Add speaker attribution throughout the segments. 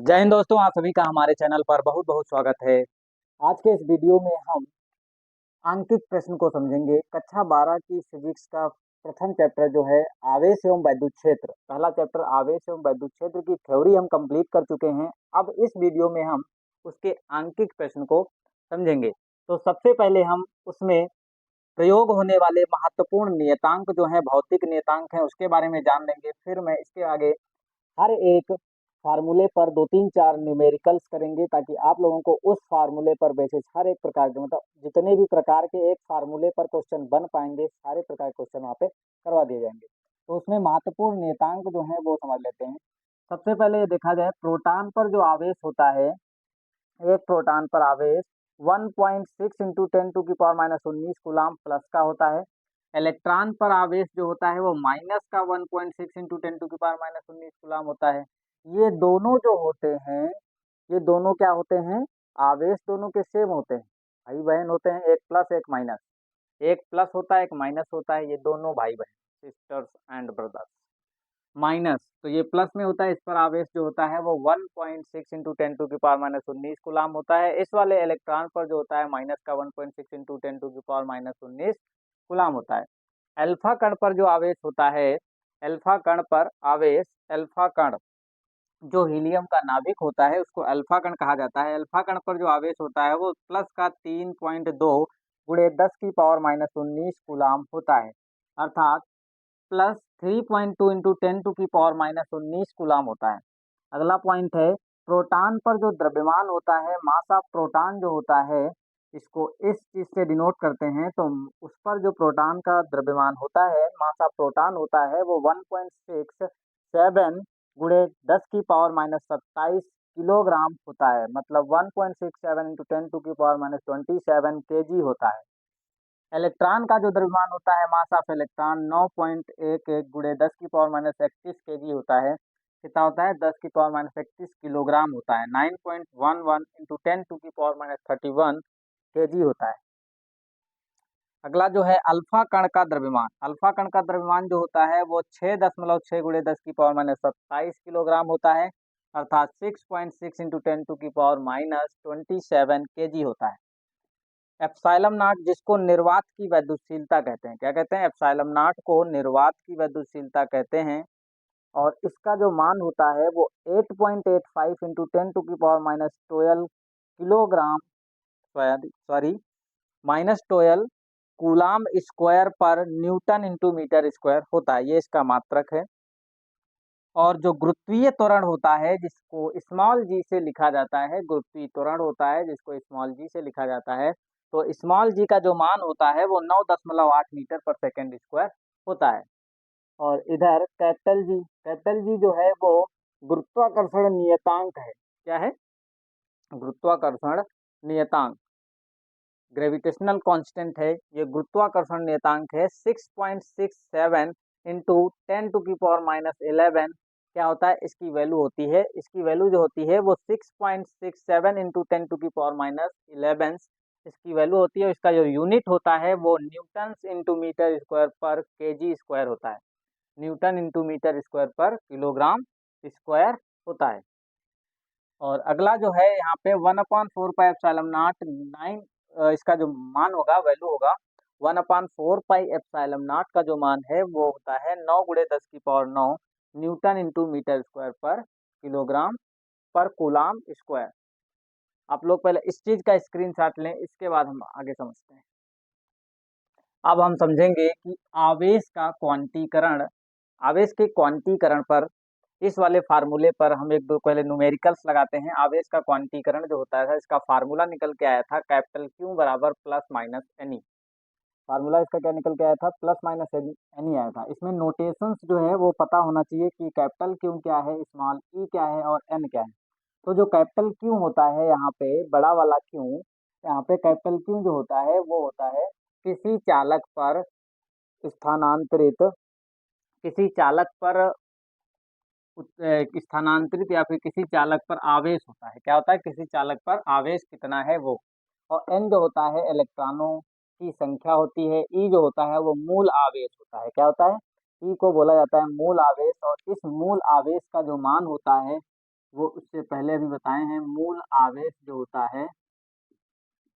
Speaker 1: जय हिंद दोस्तों, आप सभी का हमारे चैनल पर बहुत बहुत स्वागत है। आज के इस वीडियो में हम अंकित प्रश्न को समझेंगे। कक्षा 12 की फिजिक्स का प्रथम चैप्टर जो है आवेश एवं वैद्युत क्षेत्र, पहला चैप्टर आवेश एवं वैद्युत क्षेत्र की थ्योरी हम कंप्लीट कर चुके हैं। अब इस वीडियो में हम उसके अंकित प्रश्न को समझेंगे। तो सबसे पहले हम उसमें प्रयोग होने वाले महत्वपूर्ण नियतांक जो है, भौतिक नियतांक है, उसके बारे में जान लेंगे। फिर मैं इसके आगे हर एक फार्मूले पर दो तीन चार न्यूमेरिकल्स करेंगे, ताकि आप लोगों को उस फार्मूले पर बेसिस हर एक प्रकार के, मतलब जितने भी प्रकार के एक फार्मूले पर क्वेश्चन बन पाएंगे, सारे प्रकार के क्वेश्चन वहाँ पे करवा दिए जाएंगे। तो उसमें महत्वपूर्ण नियतांक जो है वो समझ लेते हैं। सबसे पहले देखा जाए, प्रोटॉन पर जो आवेश होता है, एक प्रोटॉन पर आवेश 1.6 इंटू 10⁻⁻19 कूलाम प्लस का होता है। इलेक्ट्रॉन पर आवेश जो होता है वो माइनस का 1.6 इंटू 10⁻⁻19 कूलाम होता है। ये दोनों जो होते हैं, ये दोनों क्या होते हैं, आवेश दोनों के सेम होते हैं, भाई बहन होते हैं, एक प्लस एक माइनस, एक प्लस होता है एक माइनस होता है, ये दोनों भाई बहन, सिस्टर्स एंड ब्रदर्स। माइनस तो ये प्लस में होता है, इस पर आवेश जो होता है वो 1.6 इंटू 10⁻⁻19 कूलाम होता है। इस वाले इलेक्ट्रॉन पर जो होता है माइनस का 1.6 इंटू 10⁻⁻19 कूलाम होता है। अल्फा कण पर जो आवेश होता है, अल्फा कण पर आवेश, अल्फा कण जो हीलियम का नाभिक होता है उसको अल्फा कण कहा जाता है। अल्फा कण पर जो आवेश होता है वो प्लस का 3.2 गुणे 10⁻⁻19 कूलाम होता है, अर्थात प्लस 3.2 इंटू 10⁻⁻19 कूलाम होता है। अगला पॉइंट है, प्रोटॉन पर जो द्रव्यमान होता है, मास ऑफ प्रोटॉन जो होता है, इसको इस चीज से डिनोट करते हैं। तो उस पर जो प्रोटॉन का द्रव्यमान होता है, मास ऑफ प्रोटॉन होता है, वो 1.67 गुणे 10⁻⁻27 किलोग्राम होता है, मतलब 1.67 इंटू 10⁻⁻27 केजी होता है। इलेक्ट्रॉन का जो द्रव्यमान होता है, मास ऑफ इलेक्ट्रॉन 9.11 गुणे 10⁻31 केजी होता है। कितना होता है, 10⁻31 किलोग्राम होता है। 9.11 इंटू 10⁻31 केजी होता है। अगला जो है अल्फा कण का द्रव्यमान, अल्फा कण का द्रव्यमान जो होता है वो 6.6 गुणे 10⁻27 किलोग्राम होता है, अर्थात 6.6 इंटू 10⁻27 केजी होता है। एप्सिलॉन नॉट, जिसको निर्वात की वैद्युतशीलता कहते हैं, क्या कहते हैं, एप्सिलॉन नॉट को निर्वात की वैद्युतशीलता कहते हैं। और इसका जो मान होता है वो 8.85 into 10⁻12 kilogram, sorry -12 coulomb square पर न्यूटन इंटू मीटर स्क्वायर होता है, ये इसका मात्रक है। और जो गुरुत्वीय त्वरण होता है, जिसको स्मॉल जी से लिखा जाता है, गुरुत्वीय त्वरण होता है जिसको स्मॉल जी से लिखा जाता है, तो स्मॉल जी का जो मान होता है वो 9.8 मीटर पर सेकेंड स्क्वायर होता है। और इधर कैपिटल जी जो है वो गुरुत्वाकर्षण नियतांक है। क्या है, गुरुत्वाकर्षण नियतांक, ग्रेविटेशनल कांस्टेंट है, ये गुरुत्वाकर्षण नियतांक है। 6.67 इंटू 10⁻11 क्या होता है, इसकी वैल्यू होती है, इसकी वैल्यू जो होती है वो 6.67 इंटू 10⁻11 इसकी वैल्यू होती है। इसका जो यूनिट होता है वो न्यूटन इंटू मीटर स्क्वायर पर केजी स्क्वायर होता है, न्यूटन इंटू मीटर स्क्वायर पर किलोग्राम स्क्वायर होता है। और अगला जो है यहाँ पे 1/4 पाई एप्सिलॉन नॉट 9, इसका जो मान होगा, वैल्यू होगा 1/4 पाई एप्सिलॉन नॉट का जो मान है वो होता है 9 गुणे 10⁻9 न्यूटन इंटू मीटर स्क्वायर पर किलोग्राम पर कूलाम स्क्वायर। आप लोग पहले इस चीज का स्क्रीनशॉट लें, इसके बाद हम आगे समझते हैं। अब हम समझेंगे कि आवेश का क्वांटीकरण, आवेश के क्वांटीकरण पर, इस वाले फार्मूले पर हम एक दो पहले न्यूमेरिकल्स लगाते हैं। आवेश का क्वांटीकरण जो होता है, इसका फार्मूला निकल के आया था कैपिटल क्यू बराबर plus minus n e. Formula इसका क्या निकल के आया था, प्लस माइनस एन ई आया था। इसमें नोटेशंस जो है वो पता होना चाहिए कि कैपिटल क्यू क्या है, स्मॉल ई क्या है और एन क्या है। तो जो कैपिटल क्यू होता है यहाँ पे, बड़ा वाला क्यू, यहाँ पे कैपिटल क्यू जो होता है वो होता है किसी चालक पर स्थानांतरित, किसी चालक पर स्थानांतरित या फिर किसी चालक पर आवेश होता है। क्या होता है, किसी चालक पर आवेश कितना है वो। और एन जो होता है इलेक्ट्रॉनों की संख्या होती है। ई जो होता है वो मूल आवेश होता है। क्या होता है, ई को बोला जाता है मूल आवेश। और इस मूल आवेश का जो मान होता है वो उससे पहले अभी बताए हैं। मूल आवेश जो होता है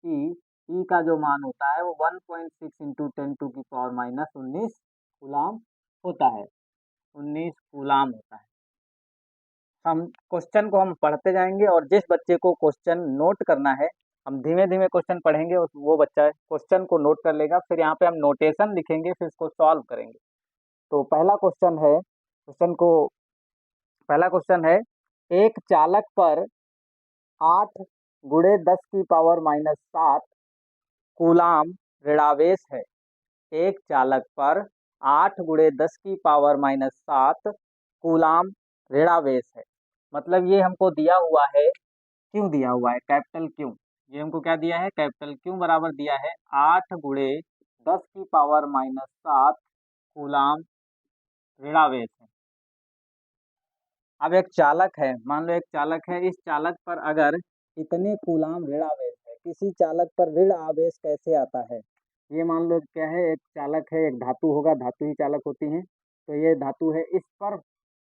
Speaker 1: ई, ई का जो मान होता है वो 1.6 इंटू 10⁻⁻19 कूलाम होता है। 19 कूलाम होता है। हम क्वेश्चन को हम पढ़ते जाएंगे और जिस बच्चे को क्वेश्चन नोट करना है, हम धीमे धीमे क्वेश्चन पढ़ेंगे, वो बच्चा क्वेश्चन को नोट कर लेगा। फिर यहाँ पे हम नोटेशन लिखेंगे, फिर इसको सॉल्व करेंगे। तो पहला क्वेश्चन है, एक चालक पर 8 × 10⁻⁻7 कूलाम ऋणावेश है। एक चालक पर 8 × 10⁻⁻7 कूलाम ऋणावेश है। मतलब ये हमको दिया हुआ है, क्यों दिया हुआ है, कैपिटल क्यों। ये हमको क्या दिया है, कैपिटल क्यों बराबर दिया है 8 × 10⁻⁻7 कूलाम ऋणावेश है। अब एक चालक है, मान लो एक चालक है, इस चालक पर अगर इतने कूलाम ऋण आवेश है, किसी चालक पर ऋण आवेश कैसे आता है। ये मान लो क्या है, एक चालक है, एक धातु होगा, धातु ही चालक होती है। तो ये धातु है, इस पर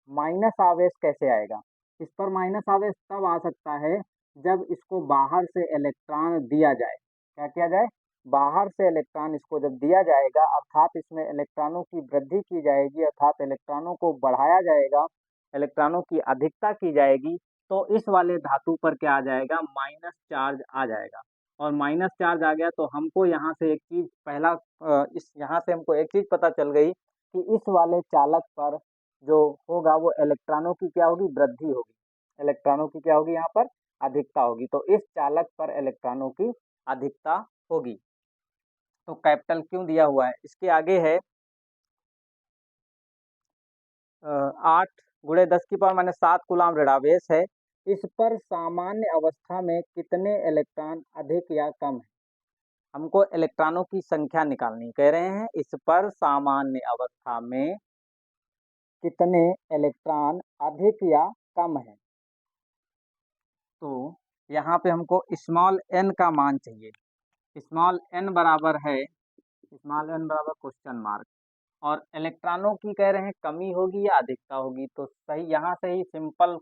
Speaker 1: माइनस आवेश कैसे आएगा। इस पर माइनस आवेश तब आ सकता है जब इसको बाहर से इलेक्ट्रॉन दिया जाए। क्या किया जाए, बाहर से इलेक्ट्रॉन इसको जब दिया जाएगा, अर्थात इसमें इलेक्ट्रॉनों की वृद्धि की जाएगी, अर्थात इलेक्ट्रॉनों को बढ़ाया जाएगा, इलेक्ट्रॉनों की अधिकता की जाएगी, तो इस वाले धातु पर क्या आ जाएगा, माइनस चार्ज आ जाएगा। और माइनस चार्ज आ गया तो हमको यहाँ से एक चीज इस यहाँ से हमको एक चीज पता चल गई कि इस वाले चालक पर जो होगा वो इलेक्ट्रॉनों की क्या होगी, वृद्धि होगी। इलेक्ट्रॉनों की क्या होगी, यहाँ पर अधिकता होगी। तो इस चालक पर इलेक्ट्रॉनों की अधिकता होगी। तो कैपिटल क्यों दिया हुआ है, इसके आगे है 8 × 10⁻⁷ कूलाम ऋणावेश है। इस पर सामान्य अवस्था में कितने इलेक्ट्रॉन अधिक या कम है। हमको इलेक्ट्रॉनों की संख्या निकालनी कह रहे हैं। इस पर सामान्य अवस्था में कितने इलेक्ट्रॉन अधिक या कम है। तो यहाँ पे हमको स्मॉल n का मान चाहिए। स्मॉल n बराबर है, स्मॉल n बराबर क्वेश्चन मार्क, और इलेक्ट्रॉनों की कह रहे हैं कमी होगी या अधिकता होगी। तो सही, यहाँ से ही सिंपल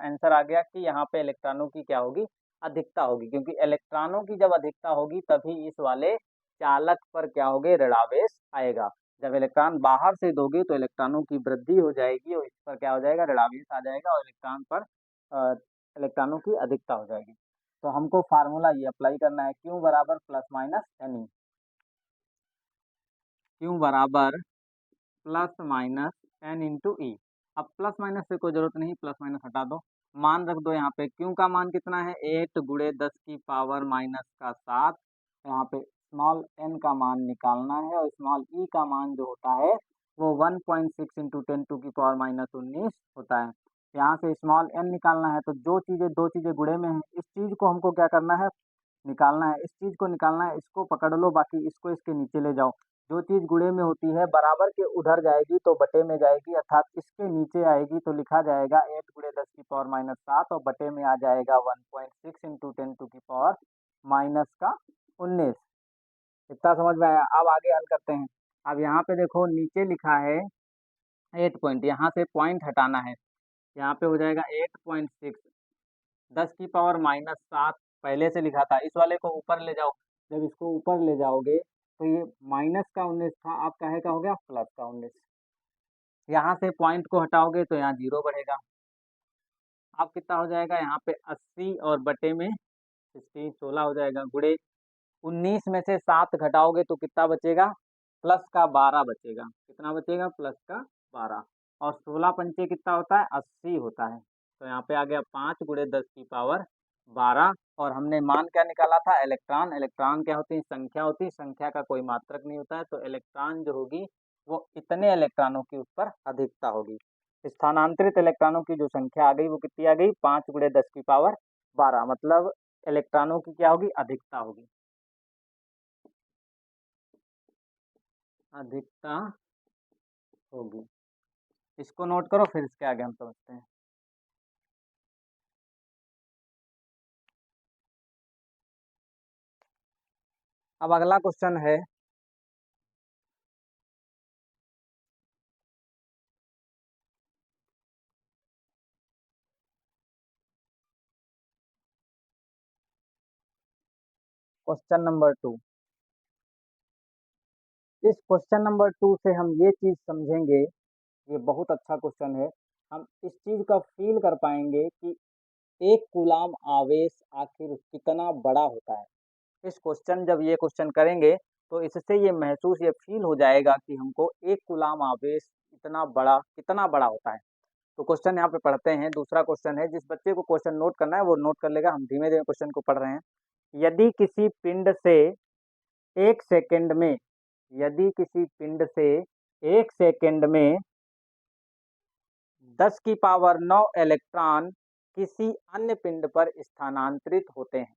Speaker 1: आंसर आ गया कि यहाँ पे इलेक्ट्रॉनों की क्या होगी, अधिकता होगी। क्योंकि इलेक्ट्रॉनों की जब अधिकता होगी तभी इस वाले चालक पर क्या होगे, ऋणावेश आएगा। जब इलेक्ट्रॉन बाहर से दोगे तो इलेक्ट्रॉनों की वृद्धि हो जाएगी और इस पर क्या हो जाएगा, ऋणावेश आ जाएगा, और इलेक्ट्रॉन पर इलेक्ट्रॉनों की अधिकता हो जाएगी। तो हमको फार्मूला ये अप्लाई करना है, क्यू बराबर plus minus n e. Q बराबर plus minus n into e. अब प्लस माइनस से कोई जरूरत नहीं, प्लस माइनस हटा दो, मान रख दो। यहाँ पे क्यू का मान कितना है, 8 × 10⁻⁻7। यहाँ पे स्मॉल एन का मान निकालना है, और स्मॉल ई का मान जो होता है वो 1.6 इंटू 10⁻⁻19 होता है। यहाँ से स्मॉल एन निकालना है, तो जो चीज़ें, दो चीज़ें गुणे में है, इस चीज़ को हमको क्या करना है, निकालना है। इस चीज़ को निकालना है, इसको पकड़ लो, बाकी इसको इसके नीचे ले जाओ। जो चीज गुणे में होती है बराबर के उधर जाएगी तो बटे में जाएगी, अर्थात इसके नीचे आएगी तो लिखा जाएगा 8 × 10⁻⁻7, और बटे में आ जाएगा 1.6 इंटू 10⁻⁻19। इतना समझ में आया। अब आगे हल करते हैं। अब यहाँ पे देखो नीचे लिखा है 8 पॉइंट, यहाँ से पॉइंट हटाना है। यहाँ पे हो जाएगा 8.6, 10⁻⁻7 पहले से लिखा था, इस वाले को ऊपर ले जाओ। जब इसको ऊपर ले जाओगे तो ये माइनस का 19 था, अब काहे का हो गया, प्लस का 19। यहाँ से पॉइंट को हटाओगे तो यहाँ 0 बढ़ेगा। अब कितना हो जाएगा, यहाँ पे 80 और बटे में 16 हो जाएगा। गुणे 19 में से 7 घटाओगे तो कितना बचेगा, प्लस का 12 बचेगा। कितना बचेगा, प्लस का 12। और 16 पंचे कितना होता है, 80 होता है। तो यहाँ पे आ गया 5 × 10⁻12। और हमने मान क्या निकाला था, इलेक्ट्रॉन। इलेक्ट्रॉन क्या होती है, संख्या होती है, संख्या का कोई मात्रक नहीं होता है। तो इलेक्ट्रॉन जो होगी वो इतने इलेक्ट्रॉनों की उस पर अधिकता होगी। स्थानांतरित इलेक्ट्रॉनों की जो संख्या आ गई वो कितनी आ गई, 5 × 10⁻12। मतलब इलेक्ट्रॉनों की क्या होगी, अधिकता होगी, अधिकता होगी। इसको नोट करो, फिर इसके आगे हम समझते हैं। अब अगला क्वेश्चन है, क्वेश्चन नंबर 2। इस क्वेश्चन नंबर 2 से हम ये चीज़ समझेंगे, ये बहुत अच्छा क्वेश्चन है। हम इस चीज़ का फ़ील कर पाएँगे कि 1 कूलाम आवेश आखिर कितना बड़ा होता है। इस क्वेश्चन जब ये क्वेश्चन करेंगे, तो इससे ये महसूस ये फ़ील हो जाएगा कि हमको 1 कूलाम आवेश कितना बड़ा होता है। तो क्वेश्चन यहाँ पे पढ़ते हैं, दूसरा क्वेश्चन है, जिस बच्चे को क्वेश्चन नोट करना है वो नोट कर लेगा, हम धीमे-धीमे क्वेश्चन को पढ़ रहे हैं। यदि किसी पिंड से 1 सेकंड में यदि किसी पिंड से 1 सेकंड में 10 की पावर 9 इलेक्ट्रॉन किसी अन्य पिंड पर स्थानांतरित होते हैं,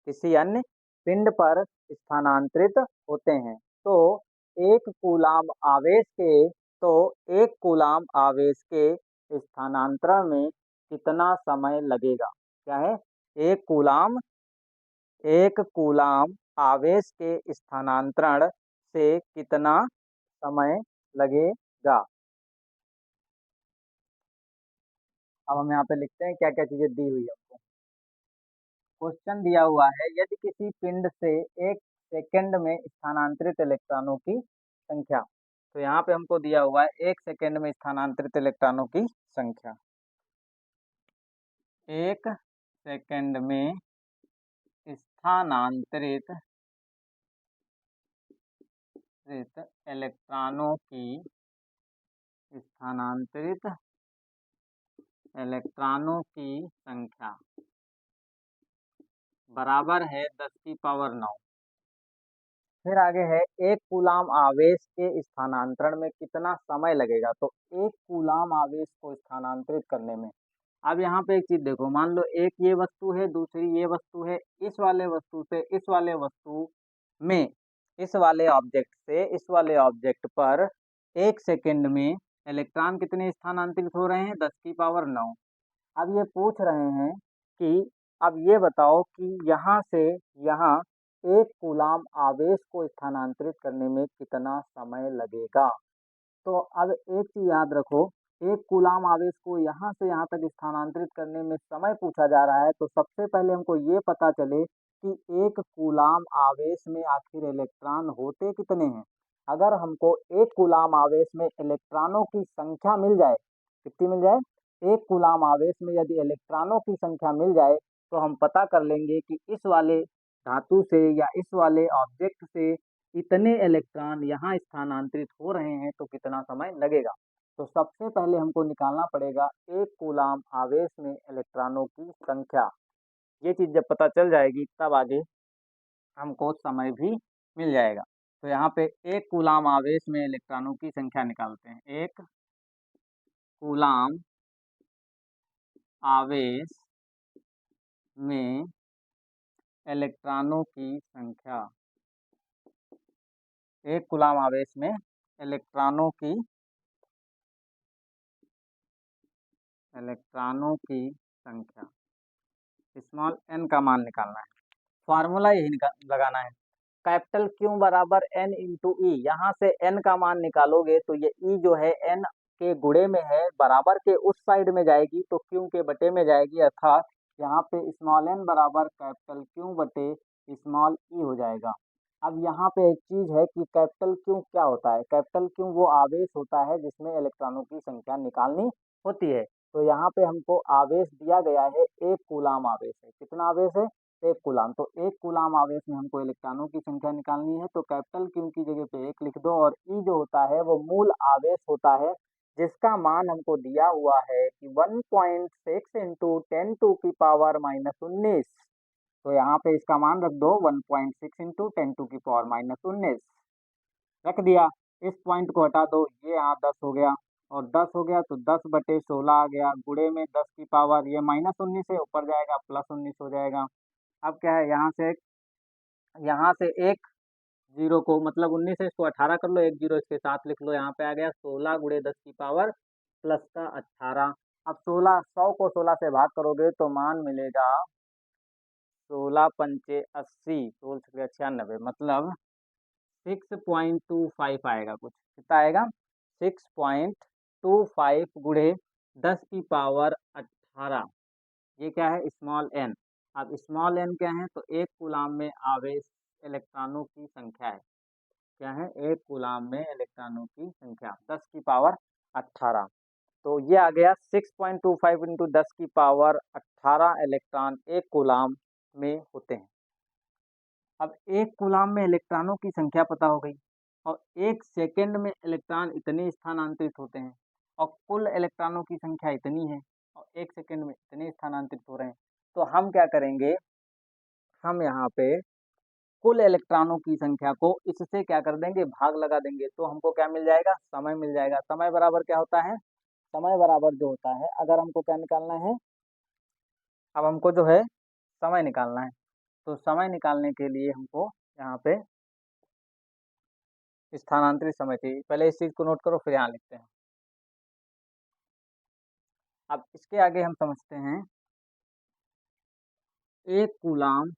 Speaker 1: किसी अन्य पिंड पर स्थानांतरित होते हैं, तो 1 कूलाम आवेश के तो 1 कूलाम आवेश के स्थानांतरण में कितना समय लगेगा? क्या है? 1 कूलाम आवेश के स्थानांतरण से कितना समय लगेगा? अब हम यहाँ पे लिखते हैं क्या-क्या चीज़ें दी हुई है हमको। क्वेश्चन दिया हुआ है, यदि किसी पिंड से 1 सेकंड में स्थानांतरित इलेक्ट्रॉनों की संख्या। तो यहाँ पे हमको दिया हुआ है 1 सेकंड में स्थानांतरित इलेक्ट्रॉनों की संख्या। 1 सेकंड में स्थानांतरित इलेक्ट्रॉनों की संख्या बराबर है 10 की पावर 9। फिर आगे है 1 कूलाम आवेश के स्थानांतरण में कितना समय लगेगा? तो 1 कूलाम आवेश को स्थानांतरित करने में, अब यहाँ पे एक चीज़ देखो, मान लो एक ये वस्तु है, दूसरी ये वस्तु है, इस वाले वस्तु से इस वाले वस्तु में, इस वाले ऑब्जेक्ट से इस वाले ऑब्जेक्ट पर 1 सेकंड में इलेक्ट्रॉन कितने स्थानांतरित हो रहे हैं? 10 की पावर 9। अब ये पूछ रहे हैं कि अब ये बताओ कि यहाँ से यहाँ 1 कूलाम आवेश को स्थानांतरित करने में कितना समय लगेगा? तो अब एक चीज़ याद रखो, 1 कूलाम आवेश को यहाँ से यहाँ तक स्थानांतरित करने में समय पूछा जा रहा है, तो सबसे पहले हमको ये पता चले कि 1 कूलाम आवेश में आखिर इलेक्ट्रॉन होते कितने हैं? अगर हमको 1 कूलाम आवेश में इलेक्ट्रॉनों की संख्या मिल जाए, कितनी मिल जाए? 1 कूलाम आवेश में यदि इलेक्ट्रॉनों की संख्या मिल जाए, तो हम पता कर लेंगे कि इस वाले धातु से या इस वाले ऑब्जेक्ट से इतने इलेक्ट्रॉन यहाँ स्थानांतरित हो रहे हैं, तो कितना समय लगेगा? तो सबसे पहले हमको निकालना पड़ेगा 1 कूलाम आवेश में इलेक्ट्रॉनों की संख्या। ये चीज़ जब पता चल जाएगी तब आगे हमको समय भी मिल जाएगा। तो यहाँ पे 1 कूलाम आवेश में इलेक्ट्रॉनों की संख्या निकालते हैं। 1 कूलाम आवेश में इलेक्ट्रॉनों की संख्या, 1 कूलाम आवेश में इलेक्ट्रॉनों की संख्या, स्मॉल n का मान निकालना है। फार्मूला यही लगाना है, कैपिटल Q बराबर n इंटू ई। यहाँ से n का मान निकालोगे तो ये e जो है n के गुणे में है, बराबर के उस साइड में जाएगी तो Q के बटे में जाएगी, अर्थात यहाँ पे स्मॉल n बराबर कैपिटल Q बटे स्मॉल e हो जाएगा। अब यहाँ पे एक चीज़ है कि कैपिटल Q क्या होता है? कैपिटल Q वो आवेश होता है जिसमें इलेक्ट्रॉनों की संख्या निकालनी होती है। तो यहाँ पे हमको आवेश दिया गया है, 1 कूलाम आवेश है। कितना आवेश है? 1 कूलाम। तो 1 कूलाम आवेश में हमको इलेक्ट्रॉनों की संख्या निकालनी है, तो कैपिटल Q की जगह पे 1 लिख दो, और E जो होता है वो मूल आवेश होता है, जिसका मान हमको दिया हुआ है कि 1.6 इंटू 10⁻⁻19। तो यहाँ पे इसका मान रख दो 1.6 इंटू 10⁻⁻19 रख दिया। इस पॉइंट को हटा दो, ये यहाँ 10 हो गया, और 10 हो गया तो 10 बटे 16 आ गया, गुणे में 10 की पावर, ये -19 से ऊपर जाएगा, +19 हो जाएगा। अब क्या है, यहाँ से एक जीरो को, मतलब 19 से इसको 18 कर लो, एक जीरो इसके साथ लिख लो, यहाँ पे आ गया 16 गुणे 10 की पावर प्लस का 18। अब 100 को 16 से भाग करोगे तो मान मिलेगा 16 पंचे 80, 16 96, मतलब 6.25 आएगा। कुछ कितना आएगा? 6.25 गुणे 10 की पावर 18। ये क्या है? Small n। अब स्मॉल n क्या है, तो एक कूलाम में आवेश इलेक्ट्रॉनों की संख्या है। क्या है, एक कूलाम में इलेक्ट्रॉनों की संख्या 10 की पावर 18। तो ये आ गया 6.25 इंटू 10 की पावर 18 इलेक्ट्रॉन एक कूलाम में होते हैं। अब एक कूलाम में इलेक्ट्रॉनों की संख्या पता हो गई और एक सेकंड में इलेक्ट्रॉन इतने स्थानांतरित होते हैं और कुल इलेक्ट्रॉनों की संख्या इतनी है और एक सेकंड में इतने स्थानांतरित हो रहे हैं। तो हम क्या करेंगे, हम यहाँ पे कुल इलेक्ट्रॉनों की संख्या को इससे क्या कर देंगे, भाग लगा देंगे। तो हमको क्या मिल जाएगा, समय मिल जाएगा। समय बराबर क्या होता है, समय बराबर जो होता है, अगर हमको क्या निकालना है, अब हमको जो है समय निकालना है। तो समय निकालने के लिए हमको यहाँ पे स्थानांतरित समय चाहिए। पहले इस चीज को नोट करो, फिर यहाँ लिखते हैं। अब इसके आगे हम समझते हैं एक कूलाम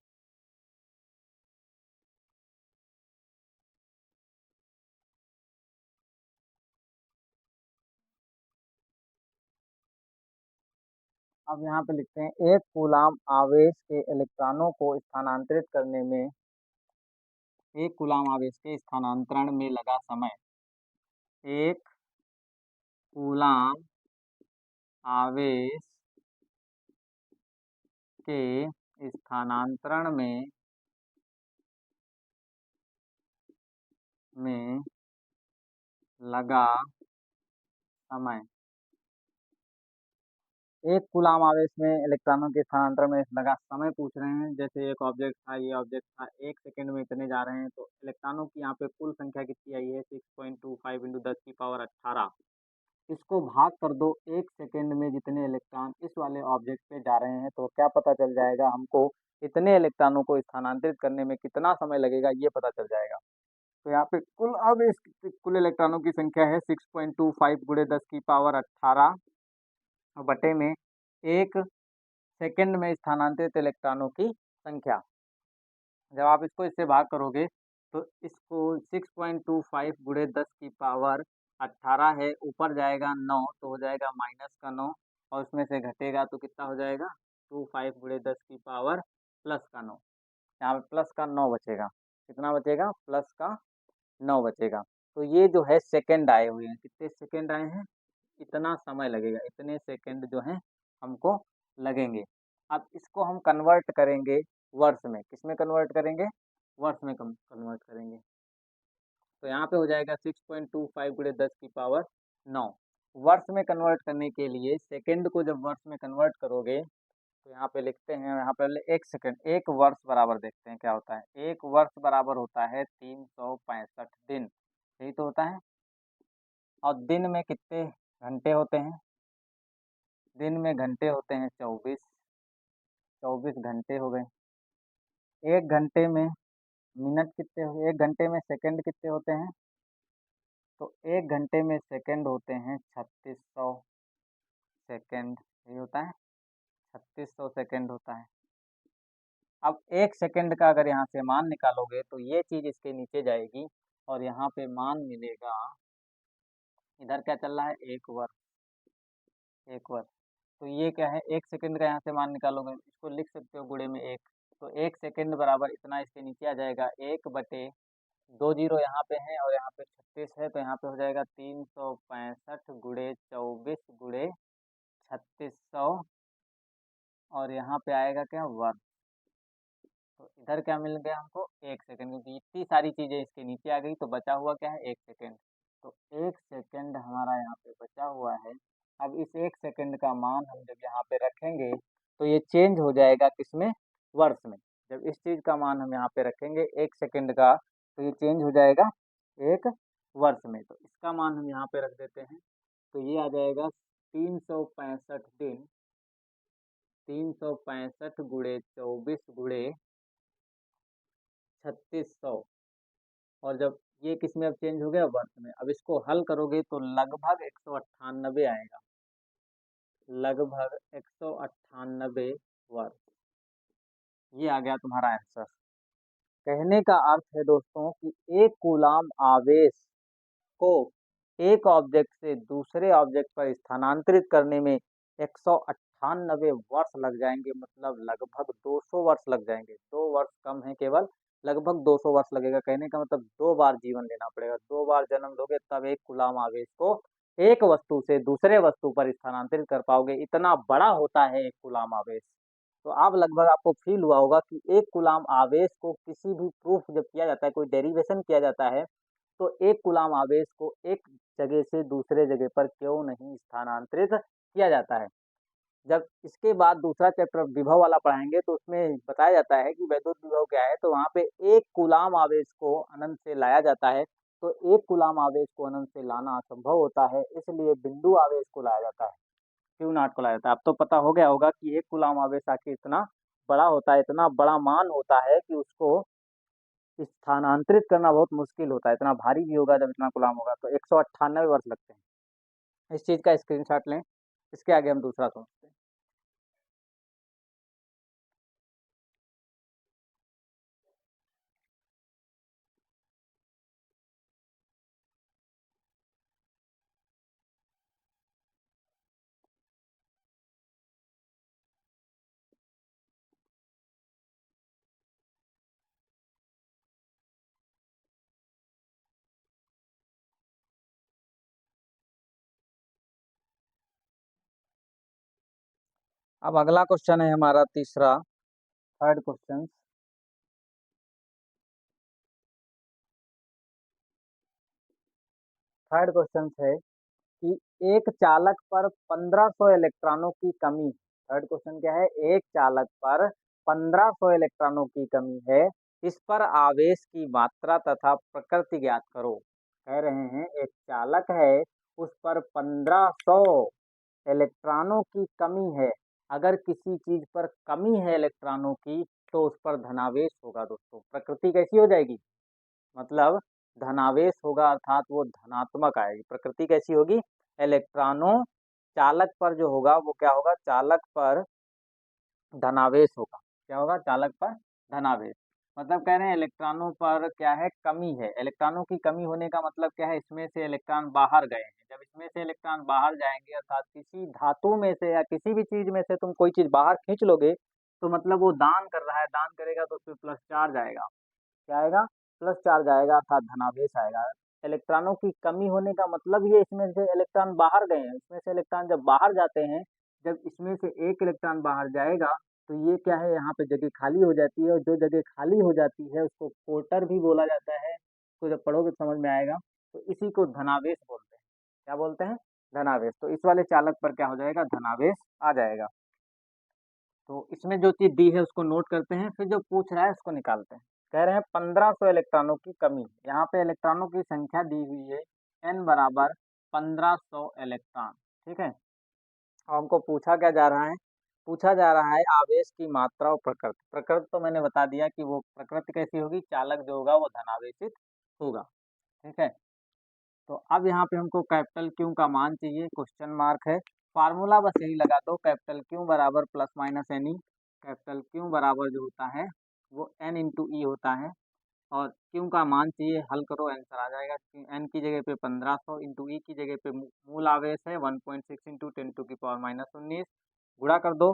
Speaker 1: अब यहाँ पे लिखते हैं एक कूलाम आवेश के इलेक्ट्रॉनों को स्थानांतरित करने में, एक कूलाम आवेश के स्थानांतरण में लगा समय, एक कूलाम आवेश के स्थानांतरण में लगा समय। एक कूलाम आवेश में इलेक्ट्रॉनों के स्थानांतरण में लगा समय पूछ रहे हैं। जैसे एक ऑब्जेक्ट था, ये ऑब्जेक्ट था, एक सेकंड में इतने जा रहे हैं, तो इलेक्ट्रॉनों की यहाँ पे कुल संख्या कितनी आई है, 6.25 इंटू 10 की पावर 18। इसको भाग कर दो एक सेकंड में जितने इलेक्ट्रॉन इस वाले ऑब्जेक्ट पे जा रहे हैं, तो क्या पता चल जाएगा हमको, इतने इलेक्ट्रॉनों को स्थानांतरित करने में कितना समय लगेगा ये पता चल जाएगा। तो यहाँ पे कुल, अब इस कुल इलेक्ट्रॉनों की संख्या है 6.25 गुणे 10 की पावर 18 बटे में एक सेकंड में स्थानांतरित इलेक्ट्रॉनों की संख्या। जब आप इसको इससे भाग करोगे तो इसको 6.25 गुणे 10 की पावर 18 है, ऊपर जाएगा 9 तो हो जाएगा -9, और उसमें से घटेगा तो कितना हो जाएगा, 25 गुणे 10 की पावर +9। यहाँ पे प्लस का 9 बचेगा। कितना बचेगा, प्लस का 9 बचेगा। तो ये जो है सेकंड आए हुए हैं, कितने सेकंड आए हैं, इतना समय लगेगा, इतने सेकंड जो हैं हमको लगेंगे। अब इसको हम कन्वर्ट करेंगे वर्ष में, किस में कन्वर्ट करेंगे, वर्ष में कन्वर्ट करेंगे। तो यहाँ पे हो जाएगा 6.25 गुणे 10 की पावर 9। वर्ष में कन्वर्ट करने के लिए सेकंड को जब वर्ष में कन्वर्ट करोगे तो यहाँ पे लिखते हैं, यहाँ पे एक सेकंड, एक वर्ष बराबर देखते हैं क्या होता है। एक वर्ष बराबर होता है 365 दिन, यही तो होता है। और दिन में कितने घंटे होते हैं, दिन में घंटे होते हैं 24, 24 घंटे हो गए। एक घंटे में मिनट कितने हुए, एक घंटे में सेकंड कितने होते हैं, तो एक घंटे में सेकंड होते हैं 3600 सेकंड, यही होता है, 3600 सेकंड होता है। अब एक सेकंड का अगर यहाँ से मान निकालोगे तो ये चीज़ इसके नीचे जाएगी और यहाँ पे मान मिलेगा, इधर क्या चल रहा है, एक वर्ष, एक वर्ष। तो ये क्या है, एक सेकंड का यहाँ से मान निकालोगे, इसको लिख सकते हो गुणे में एक। तो एक सेकंड बराबर इतना इसके नीचे आ जाएगा, 1/2 जीरो यहाँ पे है और यहाँ पे 36 है, तो यहाँ पे हो जाएगा 365 गुणे 24 गुणे 3600, और यहाँ पे आएगा क्या, वर्ष। तो इधर क्या मिल गया हमको, एक सेकंड, क्योंकि इतनी सारी चीज़ें इसके नीचे आ गई तो बचा हुआ क्या है, एक सेकंड। तो एक सेकंड हमारा यहाँ पे बचा हुआ है। अब इस एक सेकंड का मान हम जब यहाँ पे रखेंगे तो ये चेंज हो जाएगा किसमें, वर्ष में। जब इस चीज़ का मान हम यहाँ पे रखेंगे एक सेकंड का, तो ये चेंज हो जाएगा एक वर्ष में। तो इसका मान हम यहाँ पे रख देते हैं, तो ये आ जाएगा 365 दिन, 365 गुणे 24 गुणे 3600, और जब ये किस में अब चेंज हो गया, वर्ष में। अब इसको हल करोगे तो लगभग 198 आएगा, लगभग 198 वर्ष। ये आ गया तुम्हारा आंसर। कहने का अर्थ है दोस्तों कि एक कूलाम आवेश को एक ऑब्जेक्ट से दूसरे ऑब्जेक्ट पर स्थानांतरित करने में 198 वर्ष लग जाएंगे, मतलब लगभग 200 वर्ष लग जाएंगे। 2 वर्ष कम है केवल, लगभग 200 वर्ष लगेगा। कहने का मतलब 2 बार जीवन लेना पड़ेगा, 2 बार जन्म लोगे तब एक कूलाम आवेश को एक वस्तु से दूसरे वस्तु पर स्थानांतरित कर पाओगे। इतना बड़ा होता है एक कूलाम आवेश। तो आप लगभग आपको फील हुआ होगा कि एक कूलाम आवेश को किसी भी प्रूफ जब किया जाता है, कोई डेरिवेशन किया जाता है, तो एक कूलाम आवेश को एक जगह से दूसरे जगह पर क्यों नहीं स्थानांतरित किया जाता है। जब इसके बाद दूसरा चैप्टर विभव वाला पढ़ाएंगे तो उसमें बताया जाता है कि वैद्युत विभव क्या है। तो वहाँ पे एक कूलाम आवेश को अनंत से लाया जाता है, तो एक कूलाम आवेश को अनंत से लाना असंभव होता है, इसलिए बिंदु आवेश को लाया जाता है, क्यू नॉट को लाया जाता है। अब तो पता हो गया होगा कि एक कूलाम आवेश आखिर इतना बड़ा होता है, इतना बड़ा मान होता है कि उसको स्थानांतरित करना बहुत मुश्किल होता है। इतना भारी भी होगा, जब इतना कूलाम होगा तो 198 वर्ष लगते हैं। इस चीज़ का स्क्रीनशॉट लें। इसके आगे हम दूसरा सोचते हैं। अब अगला क्वेश्चन है हमारा तीसरा, थर्ड क्वेश्चन। थर्ड क्वेश्चन है कि एक चालक पर 1500 इलेक्ट्रॉनों की कमी। थर्ड क्वेश्चन क्या है? एक चालक पर 1500 इलेक्ट्रॉनों की कमी है, इस पर आवेश की मात्रा तथा प्रकृति ज्ञात करो। कह रहे हैं एक चालक है, उस पर 1500 इलेक्ट्रॉनों की कमी है। अगर किसी चीज पर कमी है इलेक्ट्रॉनों की तो उस पर धनावेश होगा। दोस्तों प्रकृति कैसी हो जाएगी? मतलब धनावेश होगा, अर्थात वो धनात्मक आएगी। प्रकृति कैसी होगी? इलेक्ट्रॉनों चालक पर जो होगा वो क्या होगा? चालक पर धनावेश होगा। क्या होगा? चालक पर धनावेश। मतलब कह रहे हैं इलेक्ट्रॉनों पर क्या है? कमी है। इलेक्ट्रॉनों की कमी होने का मतलब क्या है? इसमें से इलेक्ट्रॉन बाहर गए हैं। जब इसमें से इलेक्ट्रॉन बाहर जाएंगे, अर्थात किसी धातु में से या किसी भी चीज में से तुम कोई चीज बाहर खींच लोगे, तो मतलब वो दान कर रहा है, दान करेगा तो उसमें प्लस चार्ज आएगा। क्या आएगा? प्लस चार्ज आएगा, अर्थात धनावेश आएगा। इलेक्ट्रॉनों की कमी होने का मतलब ये इसमें से इलेक्ट्रॉन बाहर गए हैं। इसमें से इलेक्ट्रॉन जब बाहर जाते हैं, जब इसमें से एक इलेक्ट्रॉन बाहर जाएगा तो ये क्या है? यहाँ पे जगह खाली हो जाती है, और जो जगह खाली हो जाती है उसको पोर्टर भी बोला जाता है। तो जब पढ़ोगे तो समझ में आएगा। तो इसी को धनावेश बोलते हैं। क्या बोलते हैं? धनावेश। तो इस वाले चालक पर क्या हो जाएगा? धनावेश आ जाएगा। तो इसमें जो चीज दी है उसको नोट करते हैं, फिर जो पूछ रहा है उसको निकालते हैं। कह रहे हैं 1500 इलेक्ट्रॉनों की कमी। यहाँ पे इलेक्ट्रॉनों की संख्या दी हुई है, n बराबर 1500 इलेक्ट्रॉन। ठीक है। और हमको पूछा क्या जा रहा है? पूछा जा रहा है आवेश की मात्रा और प्रकृति। प्रकृति तो मैंने बता दिया कि वो प्रकृति कैसी होगी? चालक जो होगा वो धनावेशित होगा। ठीक है। तो अब यहाँ पे हमको कैपिटल क्यू का मान चाहिए, क्वेश्चन मार्क है। फार्मूला बस यही लगा दो, कैपिटल क्यू बराबर plus minus n e. Capital Q बराबर जो होता है वो एन इंटू ई होता है, और क्यू का मान चाहिए, हल करो आंसर आ जाएगा। एन की जगह पे 1500, इंटू ई की जगह पे मूल आवेश है 1.6 इंटू 10⁻⁻19, गुणा कर दो।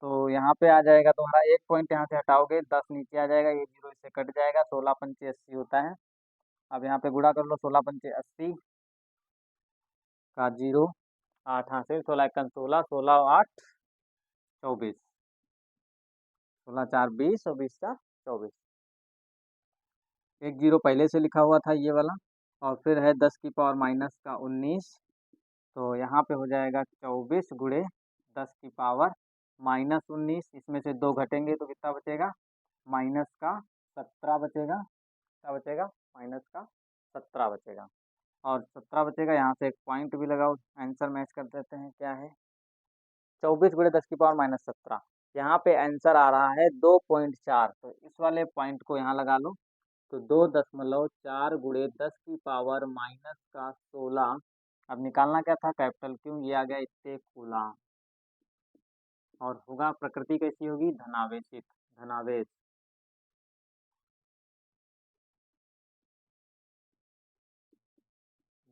Speaker 1: तो यहाँ पे आ जाएगा तुम्हारा, एक पॉइंट यहाँ से हटाओगे 10 नीचे आ जाएगा, ये जीरो इससे कट जाएगा, 16 पंचे 80 होता है। अब यहाँ पे गुणा कर लो, 16 पंचे 80 का जीरो, 8 हासिल, 16 16 8 24, 16 4 20 और 20 4 24। एक जीरो पहले से लिखा हुआ था ये वाला, और फिर है 10⁻⁻19। तो यहाँ पे हो जाएगा 24 × 10⁻⁻19। इसमें से दो घटेंगे तो कितना बचेगा? माइनस का 17 बचेगा। क्या बचेगा? माइनस का 17 बचेगा। और 17 बचेगा, यहाँ से एक पॉइंट भी लगाओ, आंसर मैच कर देते हैं। क्या है? 24 × 10⁻⁻17। यहाँ पे आंसर आ रहा है 2.4। तो इस वाले पॉइंट को यहाँ लगा लो। तो 2.4 × 10⁻⁻16। अब निकालना क्या था? कैपिटल क्यों, ये आ गया इतने कूलाम। और होगा प्रकृति कैसी होगी? धनावेशित, धनावेश।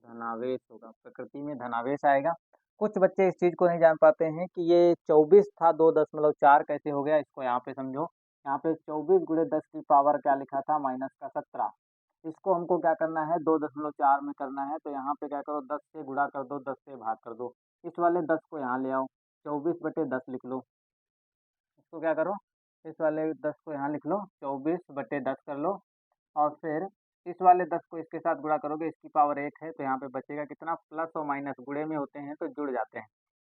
Speaker 1: धनावेश होगा, प्रकृति में धनावेश आएगा। कुछ बच्चे इस चीज़ को नहीं जान पाते हैं कि ये 24 था 2.4 कैसे हो गया, इसको यहाँ पे समझो। यहाँ पे 24 गुणे 10 की पावर क्या लिखा था, माइनस का 17। इसको हमको क्या करना है, 2.4 में करना है, तो यहाँ पे क्या करो, 10 से गुणा कर दो, 10 से भाग कर दो। इस वाले 10 को यहाँ ले आओ, 24/10 लिख लो। इसको क्या करो, इस वाले 10 को यहाँ लिख लो, 24/10 कर लो। और फिर इस वाले 10 को इसके साथ गुणा करोगे, इसकी पावर 1 है, तो यहाँ पे बचेगा कितना, प्लस और माइनस गुणे में होते हैं तो जुड़ जाते हैं।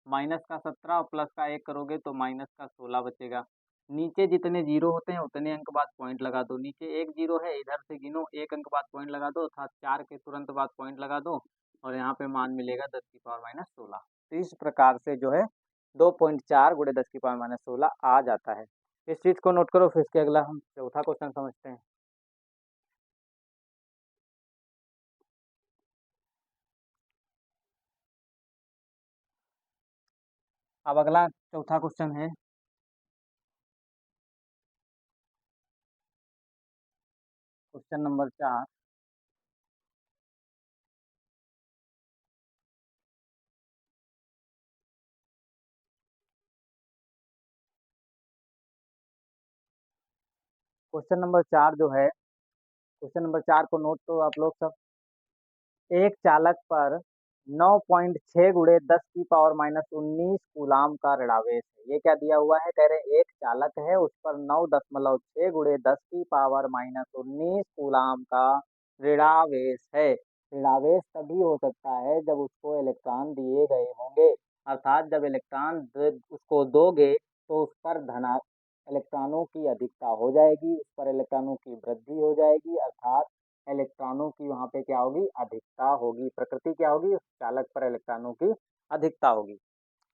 Speaker 1: माइनस का 17 और प्लस का 1 करोगे तो माइनस का 16 बचेगा। नीचे जितने जीरो होते हैं उतने अंक बाद पॉइंट लगा दो। नीचे एक जीरो है, इधर से गिनो, एक अंक बाद पॉइंट लगा दो, अर्थात 4 के तुरंत बाद पॉइंट लगा दो, और यहाँ पे मान मिलेगा 10 की पावर -16। तो इस प्रकार से जो है 2.4 गुणे 10 की पावर -16 आ जाता है। इस चीज़ को नोट करो। फिर इसके अगला हम चौथा क्वेश्चन समझते हैं। अब अगला चौथा क्वेश्चन है, क्वेश्चन नंबर 4। क्वेश्चन नंबर 4 जो है, क्वेश्चन नंबर 4 को नोट तो आप लोग सब। एक चालक पर 9.6 गुणे 10 की पावर -19 कूलाम का ऋणावेश है। ये क्या दिया हुआ है, कह रहे हैं एक चालक है, उस पर 9.6 गुणे 10 की पावर -19 कूलाम का ऋणावेश है। ऋणावेश तभी हो सकता है जब उसको इलेक्ट्रॉन दिए गए होंगे, अर्थात जब इलेक्ट्रॉन उसको दोगे तो उस पर धना इलेक्ट्रॉनों की अधिकता हो जाएगी, उस पर इलेक्ट्रॉनों की वृद्धि हो जाएगी, अर्थात इलेक्ट्रॉनों की वहाँ पे क्या होगी, अधिकता होगी। प्रकृति क्या होगी, उस चालक पर इलेक्ट्रॉनों की अधिकता होगी।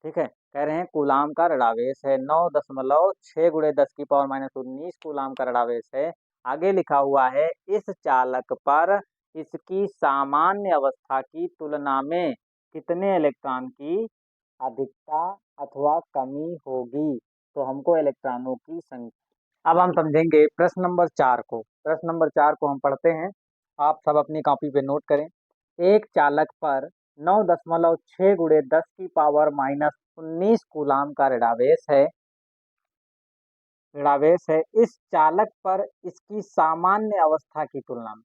Speaker 1: ठीक है, कह रहे हैं कूलाम का ऋणावेश है 9.6 गुणे 10 की पावर -19 कूलाम का ऋणावेश है। आगे लिखा हुआ है इस चालक पर इसकी सामान्य अवस्था की तुलना में कितने इलेक्ट्रॉन की अधिकता अथवा कमी होगी। तो हमको इलेक्ट्रॉनों की संख्या, अब हम समझेंगे प्रश्न नंबर 4 को। प्रश्न नंबर 4 को हम पढ़ते हैं, आप सब अपनी कॉपी पे नोट करें। एक चालक पर 9.6 गुणे 10 की पावर -19 कूलाम का ऋणावेश है। इस चालक पर इसकी सामान्य अवस्था की तुलना में,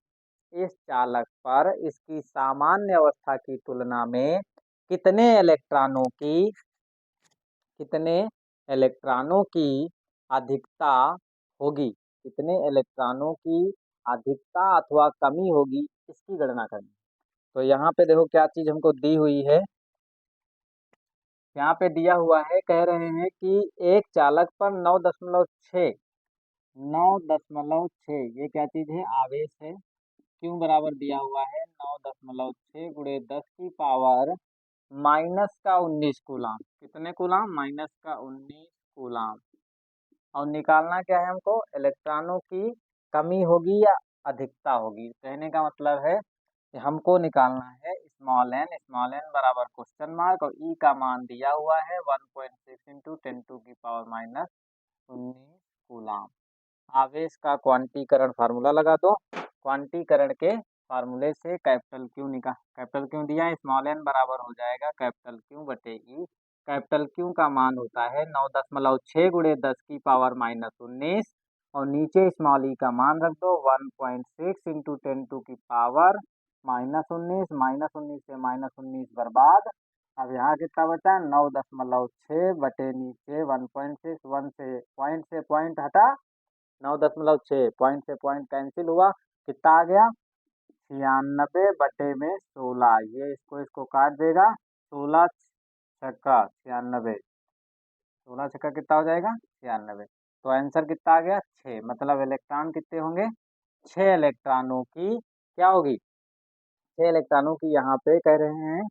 Speaker 1: इस चालक पर इसकी सामान्य अवस्था की तुलना में कितने इलेक्ट्रॉनों की, कितने इलेक्ट्रॉनों की अधिकता होगी, कितने इलेक्ट्रॉनों की अधिकता अथवा कमी होगी, इसकी गणना करनी। तो यहाँ पे देखो क्या चीज हमको दी हुई है। यहाँ पे दिया हुआ है, कह रहे हैं कि एक चालक पर 9.6 ये क्या चीज है, आवेश है। क्यों बराबर दिया हुआ है, 9.6 गुणे 10 की पावर -19 कूलाम। कितने कूलाम, -19 कूलाम। और निकालना क्या है हमको, इलेक्ट्रॉनों की कमी होगी या अधिकता होगी। कहने का मतलब है कि हमको निकालना है स्मॉल एन बराबर क्वेश्चन मार्क, और ई का मान दिया हुआ है 1.6 इंटू 10⁻⁻19 कूलाम। आवेश का क्वांटीकरण फार्मूला लगा दो। क्वांटीकरण के फार्मूले से कैपिटल क्यू दिया है, स्मॉल एन बराबर हो जाएगा कैपिटल Q/E। कैपिटल क्यू का मान होता है 9.6 गुणे 10 की पावर -19, और नीचे स्मॉल ई का मान रख दो 1.6 इंटू 10⁻⁻19। -19 से -19 बर्बाद। अब यहाँ कितना बचा, 9.6 नीचे 1.6, 1 से पॉइंट हटा, 9.6, पॉइंट से पॉइंट कैंसिल हुआ, कितना आ गया, 96/16। ये इसको काट देगा, 16 छक्का 96, 16 छक्का कितना हो जाएगा, 96। तो आंसर कितना आ गया, 6। मतलब इलेक्ट्रॉन कितने होंगे, 6 इलेक्ट्रॉनों की क्या होगी, 6 इलेक्ट्रॉनों की यहाँ पे कह रहे हैं।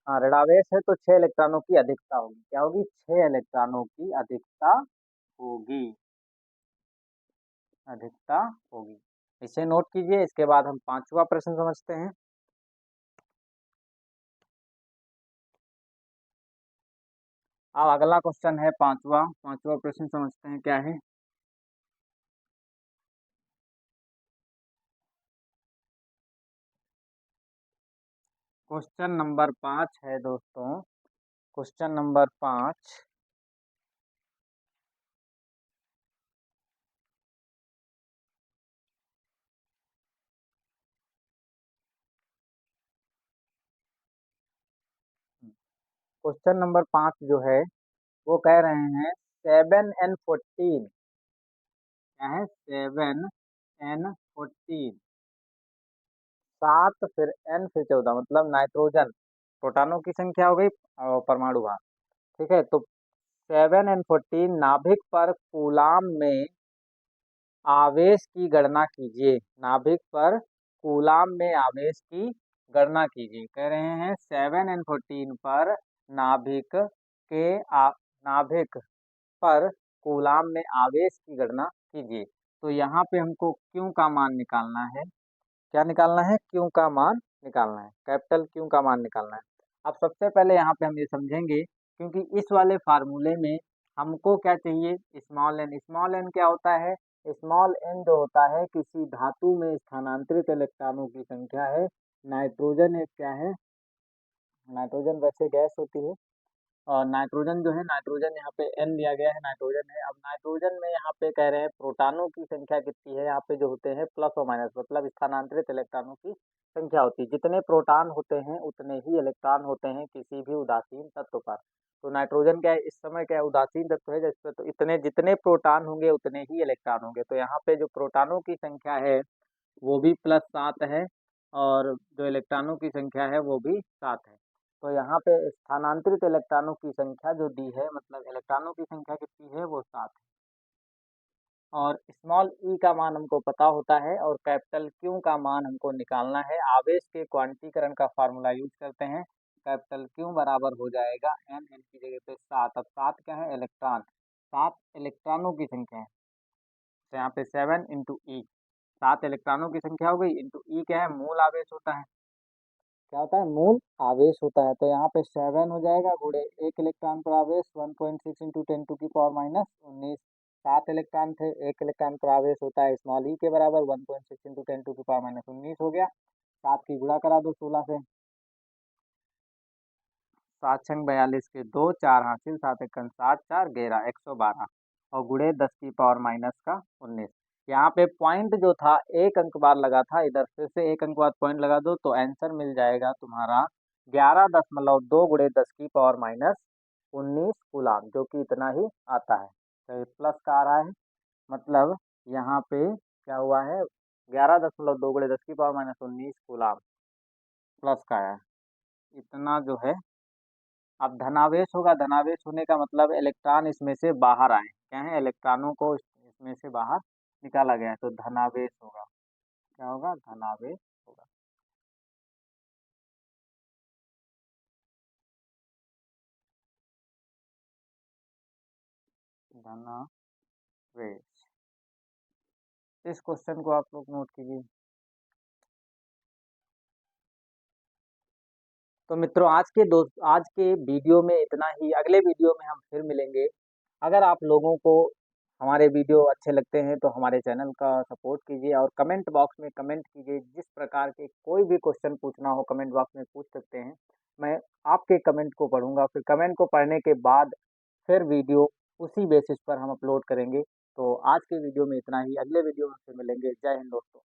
Speaker 1: हाँ, ऋणावेश है तो 6 इलेक्ट्रॉनों की अधिकता होगी, क्या होगी, 6 इलेक्ट्रॉनों की अधिकता होगी, अधिकता होगी। इसे नोट कीजिए। इसके बाद हम पांचवा प्रश्न समझते हैं। अब अगला क्वेश्चन है पांचवा। पांचवा प्रश्न समझते हैं क्या है। क्वेश्चन नंबर 5 है दोस्तों, क्वेश्चन नंबर 5। क्वेश्चन नंबर 5 जो है वो कह रहे हैं 7n14, क्या है 7n14, 7 फिर n फिर 14 मतलब नाइट्रोजन, प्रोटॉनों की संख्या हो गई और परमाणु भार। ठीक है, तो 7n14 नाभिक पर कूलाम में आवेश की गणना कीजिए। नाभिक पर कूलाम में आवेश की गणना कीजिए। कह रहे हैं 7n14 पर नाभिक के नाभिक पर कूलाम में आवेश की गणना कीजिए। तो यहाँ पे हमको क्यू का मान निकालना है। क्या निकालना है? क्यू का मान निकालना है, कैपिटल क्यू का मान निकालना है। अब सबसे पहले यहाँ पे हम ये समझेंगे, क्योंकि इस वाले फार्मूले में हमको क्या चाहिए? Small N. स्मॉल एन क्या होता है? स्मॉल एन जो होता है किसी धातु में स्थानांतरित इलेक्ट्रॉनों की संख्या है। नाइट्रोजन एक क्या है? नाइट्रोजन वैसे गैस होती है, और नाइट्रोजन जो है, नाइट्रोजन यहाँ पे एन दिया गया है, नाइट्रोजन है। अब नाइट्रोजन में यहाँ पे कह रहे हैं प्रोटॉनों की संख्या कितनी है? यहाँ पे जो होते हैं प्लस और माइनस, मतलब स्थानांतरित इलेक्ट्रॉनों की संख्या होती है। जितने प्रोटॉन होते हैं उतने ही इलेक्ट्रॉन होते हैं किसी भी उदासीन तत्व पर। तो नाइट्रोजन क्या है इस समय? क्या है? उदासीन तत्व है जिसपे, तो इतने जितने प्रोटॉन होंगे उतने ही इलेक्ट्रॉन होंगे। तो यहाँ पे जो प्रोटॉनों की संख्या है वो भी +7 है, और जो इलेक्ट्रॉनों की संख्या है वो भी 7 है। तो यहाँ पे स्थानांतरित इलेक्ट्रॉनों की संख्या जो दी है, मतलब इलेक्ट्रॉनों की संख्या कितनी है? वो 7 है। और स्मॉल ई का मान हमको पता होता है, और कैपिटल क्यू का मान हमको निकालना है। आवेश के क्वांटीकरण का फार्मूला यूज करते हैं। कैपिटल क्यू बराबर हो जाएगा एन, एन की जगह पे 7। अब 7 क्या है? इलेक्ट्रॉन। 7 इलेक्ट्रॉनों की संख्या है, तो यहाँ पे 7 इंटू ई, 7 इलेक्ट्रॉनों की संख्या हो गई, इंटू ई क्या है? मूल आवेश होता है। क्या होता है? मूल आवेश होता है। तो यहाँ पे 7 हो जाएगा गुणे 1 इलेक्ट्रॉन पर आवेश 1.6 इंटू 10⁻⁻19। 7 इलेक्ट्रॉन थे, 1 इलेक्ट्रॉन पर आवेश होता है स्मॉल ई के बराबर 1.6 इंटू 10⁻⁻19 हो गया। 7 की गुणा करा दो 16 से, 7 छंग 42 के 2, 4 हासिल, 7 एकम 7, 4 11, 112, और गुणे 10⁻⁻19। यहाँ पे पॉइंट जो था 1 अंक बार लगा था, इधर फिर से 1 अंक बाद पॉइंट लगा दो तो आंसर मिल जाएगा तुम्हारा 11.2 गुणे 10⁻⁻19 कूलाम, जो कि इतना ही आता है। तो प्लस का आ रहा है, मतलब यहाँ पे क्या हुआ है? 11.2 गुणे 10⁻⁻19 कूलाम प्लस का है, इतना जो है। अब धनावेश होगा, धनावेश होने का मतलब इलेक्ट्रॉन इसमें से बाहर आए। क्या है? इलेक्ट्रॉनों को इसमें से बाहर निकाला गया है, तो धनावेश होगा। क्या होगा? धनावेश होगा। धनावेश, इस क्वेश्चन को आप लोग नोट कीजिए। तो मित्रों आज के वीडियो में इतना ही। अगले वीडियो में हम फिर मिलेंगे। अगर आप लोगों को हमारे वीडियो अच्छे लगते हैं तो हमारे चैनल का सपोर्ट कीजिए, और कमेंट बॉक्स में कमेंट कीजिए। जिस प्रकार के कोई भी क्वेश्चन पूछना हो कमेंट बॉक्स में पूछ सकते हैं। मैं आपके कमेंट को पढ़ूंगा, फिर कमेंट को पढ़ने के बाद फिर वीडियो उसी बेसिस पर हम अपलोड करेंगे। तो आज के वीडियो में इतना ही। अगले वीडियो में फिर मिलेंगे। जय हिंद दोस्तों।